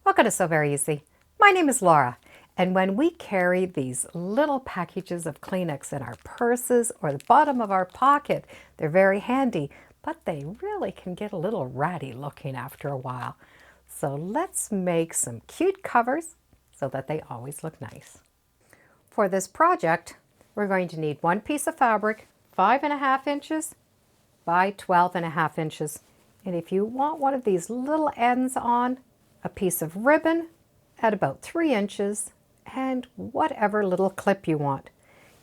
Welcome to So Very Easy. My name is Laura, and when we carry these little packages of Kleenex in our purses or the bottom of our pocket, they're very handy, but they really can get a little ratty looking after a while. So let's make some cute covers so that they always look nice. For this project, we're going to need one piece of fabric, 5.5 inches by 12.5 inches. And if you want one of these little ends on, a piece of ribbon at about 3 inches, and whatever little clip you want.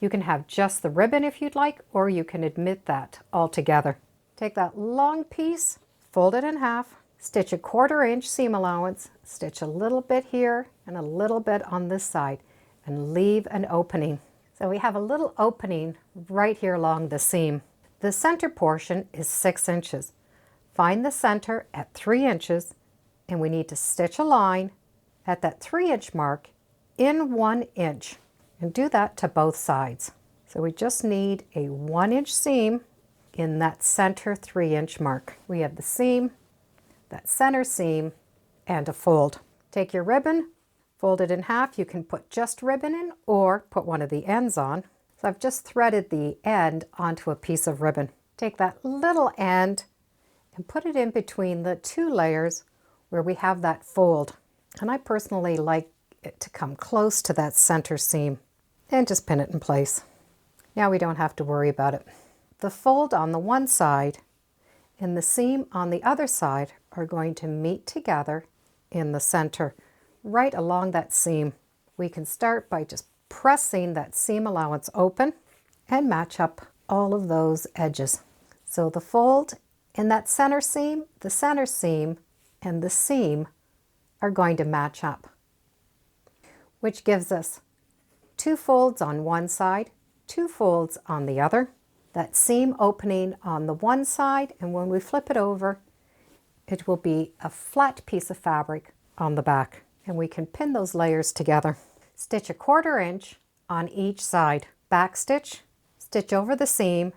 You can have just the ribbon if you'd like, or you can admit that all together. Take that long piece, fold it in half, stitch a 1/4 inch seam allowance, stitch a little bit here and a little bit on this side, and leave an opening. So we have a little opening right here along the seam. The center portion is 6 inches. Find the center at 3 inches, and we need to stitch a line at that 3-inch mark in 1 inch, and do that to both sides. So we just need a 1-inch seam in that center 3-inch mark. We have the seam, that center seam, and a fold. Take your ribbon, fold it in half. You can put just ribbon in or put one of the ends on. So I've just threaded the end onto a piece of ribbon. Take that little end and put it in between the 2 layers where we have that fold. And I personally like it to come close to that center seam, and just pin it in place. Now we don't have to worry about it. The fold on the one side and the seam on the other side are going to meet together in the center, right along that seam. We can start by just pressing that seam allowance open and match up all of those edges. So the fold in that center seam, the center seam, and the seam are going to match up, which gives us 2 folds on one side, 2 folds on the other, that seam opening on the one side, and when we flip it over, it will be a flat piece of fabric on the back, and we can pin those layers together. Stitch a 1/4 inch on each side. Backstitch, stitch over the seam,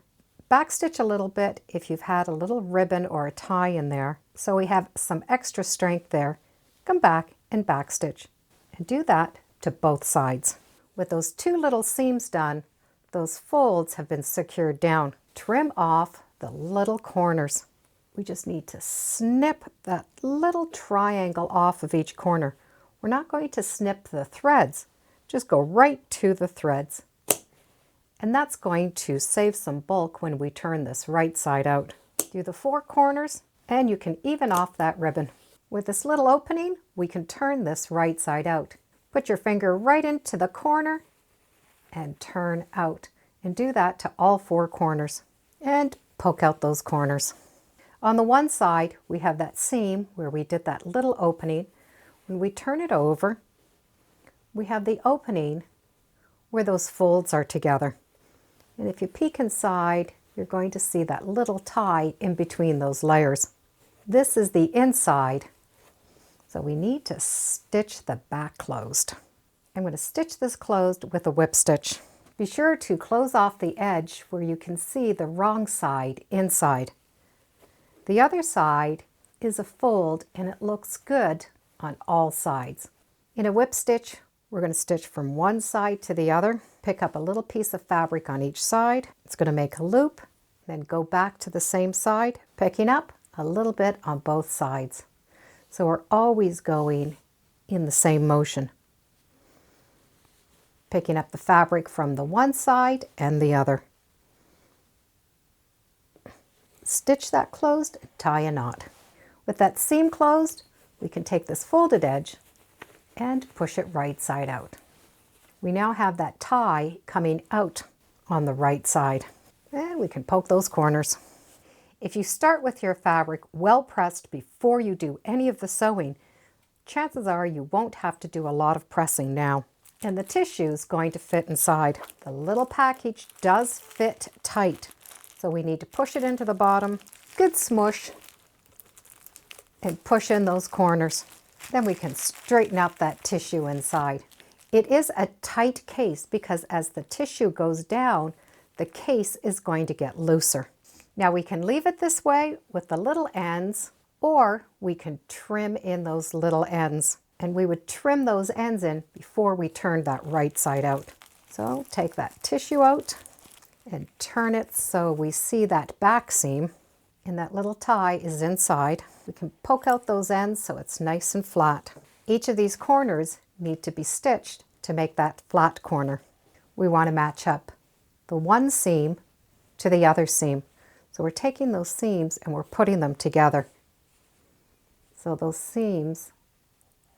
backstitch a little bit if you've had a little ribbon or a tie in there, so we have some extra strength there. Come back and backstitch, and do that to both sides. With those 2 little seams done, those folds have been secured down. Trim off the little corners. We just need to snip that little triangle off of each corner. We're not going to snip the threads, just go right to the threads. And that's going to save some bulk when we turn this right side out. Do the 4 corners, and you can even off that ribbon. With this little opening, we can turn this right side out. Put your finger right into the corner and turn out, and do that to all 4 corners, and poke out those corners. On the one side, we have that seam where we did that little opening. When we turn it over, we have the opening where those folds are together. And if you peek inside, you're going to see that little tie in between those layers. This is the inside, so we need to stitch the back closed. I'm going to stitch this closed with a whip stitch. Be sure to close off the edge where you can see the wrong side inside. The other side is a fold, and it looks good on all sides. In a whip stitch, we're going to stitch from one side to the other. Pick up a little piece of fabric on each side. It's going to make a loop, then go back to the same side, picking up a little bit on both sides. So we're always going in the same motion. Picking up the fabric from the one side and the other. Stitch that closed and tie a knot. With that seam closed, we can take this folded edge and push it right side out. We now have that tie coming out on the right side, and we can poke those corners. If you start with your fabric well pressed before you do any of the sewing, chances are you won't have to do a lot of pressing now, and the tissue is going to fit inside. The little package does fit tight, so we need to push it into the bottom, good smush, and push in those corners. Then we can straighten out that tissue inside. It is a tight case because as the tissue goes down, the case is going to get looser. Now we can leave it this way with the little ends, or we can trim in those little ends. And we would trim those ends in before we turned that right side out. So take that tissue out and turn it so we see that back seam, and that little tie is inside. We can poke out those ends so it's nice and flat. Each of these corners need to be stitched to make that flat corner. We want to match up the one seam to the other seam. So we're taking those seams and we're putting them together. So those seams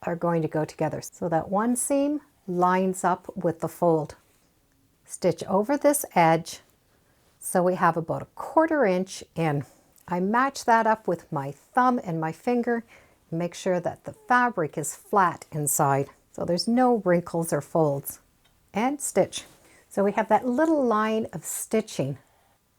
are going to go together. So that one seam lines up with the fold. Stitch over this edge so we have about a 1/4 inch in. I match that up with my thumb and my finger and make sure that the fabric is flat inside so there's no wrinkles or folds. And stitch. So we have that little line of stitching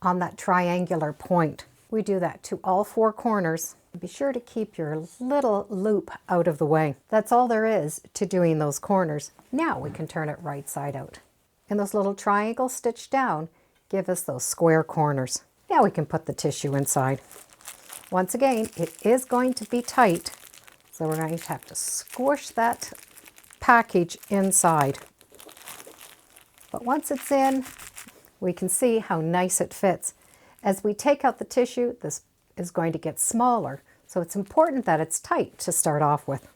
on that triangular point. We do that to all 4 corners. Be sure to keep your little loop out of the way. That's all there is to doing those corners. Now we can turn it right side out. And those little triangles stitched down give us those square corners. Now we can put the tissue inside. Once again, it is going to be tight, so we're going to have to squish that package inside. But once it's in, we can see how nice it fits. As we take out the tissue, this is going to get smaller, so it's important that it's tight to start off with.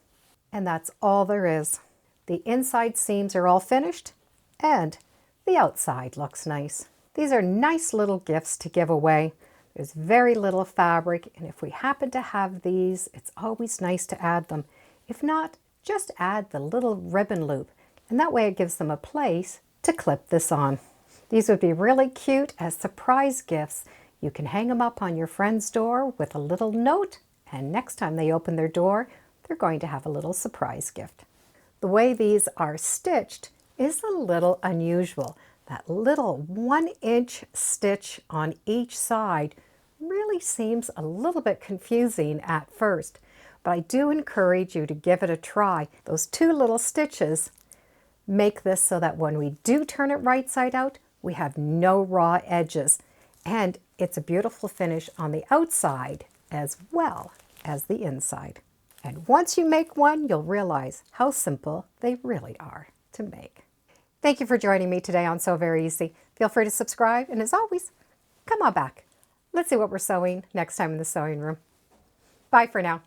And that's all there is. The inside seams are all finished, and the outside looks nice. These are nice little gifts to give away. There's very little fabric, and if we happen to have these, it's always nice to add them. If not, just add the little ribbon loop, and that way it gives them a place to clip this on. These would be really cute as surprise gifts. You can hang them up on your friend's door with a little note, and next time they open their door, they're going to have a little surprise gift. The way these are stitched is a little unusual. That little 1-inch stitch on each side really seems a little bit confusing at first, but I do encourage you to give it a try. Those 2 little stitches make this so that when we do turn it right side out, we have no raw edges, and it's a beautiful finish on the outside as well as the inside. And once you make one, you'll realize how simple they really are to make. Thank you for joining me today on Sew Very Easy. Feel free to subscribe, and as always, come on back. Let's see what we're sewing next time in the sewing room. Bye for now.